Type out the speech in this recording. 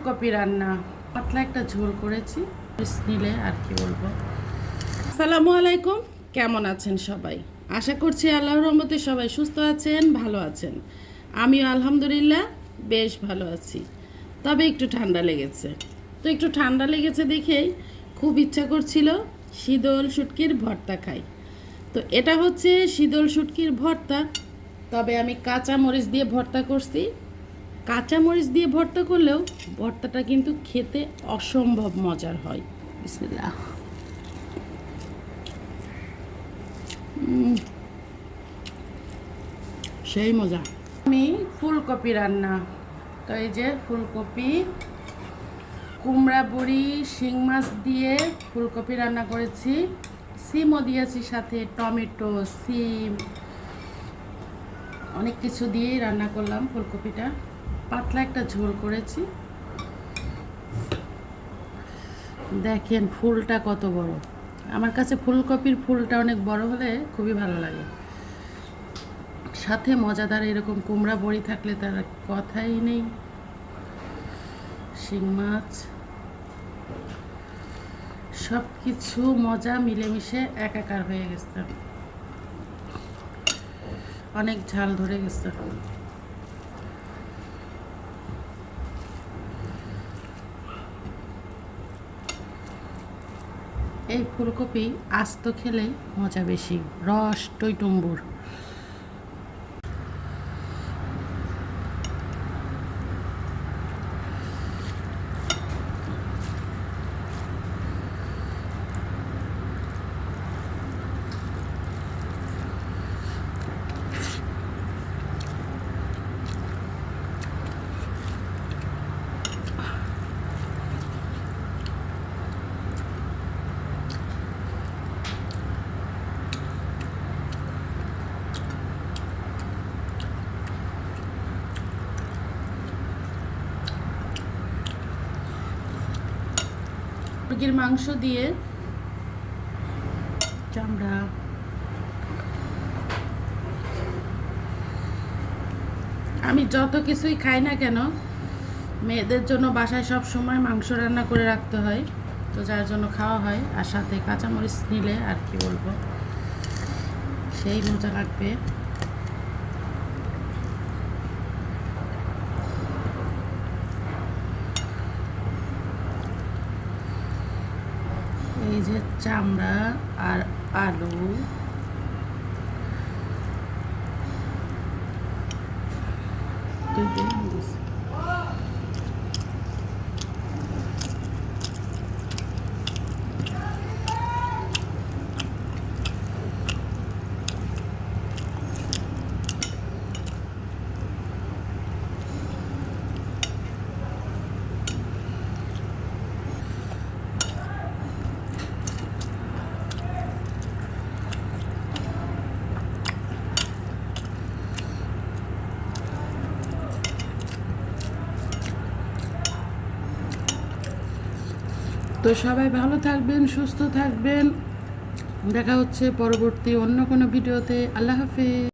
ফুলকপি রান্না, পাতলা একটা ঝোল করেছি নিলে আর কি বলবো। আসসালামু আলাইকুম, কেমন আছেন সবাই? আশা করছি আল্লাহর রহমতে সবাই সুস্থ আছেন, ভালো আছেন। আমিও আলহামদুলিল্লাহ বেশ ভালো আছি, তবে একটু ঠান্ডা লেগেছে। তো একটু ঠান্ডা লেগেছে দেখেই খুব ইচ্ছা করছিল শীতল শুটকির ভর্তা খাই। তো এটা হচ্ছে শীতল শুটকির ভর্তা, তবে আমি কাঁচা মরিচ দিয়ে ভর্তা করছি। কাঁচা মরিচ দিয়ে ভর্তা করলেও ভর্তাটা কিন্তু খেতে অসম্ভব মজার হয়। বিসমিল্লাহ। সেই মজা। আমি ফুলকপি রান্না, তো এই যে ফুলকপি, কুমড়া বড়ি, শিং মাছ দিয়ে ফুলকপি রান্না করেছি। সিমও দিয়েছি সাথে, টমেটো, সিম, অনেক কিছু দিয়েই রান্না করলাম ফুলকপিটা। পাতলা একটা ঝোল করেছি। দেখেন ফুলটা কত বড়। আমার কাছে ফুলকপির ফুলটা অনেক বড় হলে খুবই ভালো লাগে। সাথে মজাদার এরকম কুমড়া বড়ি থাকলে তার কথাই নেই। শিং মাছ, সব কিছু মজা মিলেমিশে একাকার হয়ে গেছে। অনেক ঝাল ধরে গেছে। এই ফুলকপি আস্ত খেলে মজা বেশি, রস টইটুম্বুর। মুরগির মাংস দিয়ে চামড়া, আমি যত কিছুই খাই না কেন মেয়েদের জন্য বাসায় সব সময় মাংস রান্না করে রাখতে হয়, তো যার জন্য খাওয়া হয়। আর সাথে কাঁচামরিচ নিলে আর কি বলবো, সেই মজা লাগবে। এই যে চামড়া আর আলু, তো সবাই ভালো থাকবেন, সুস্থ থাকবেন। দেখা হচ্ছে পরবর্তী অন্য কোনো ভিডিওতে। আল্লাহ হাফেজ।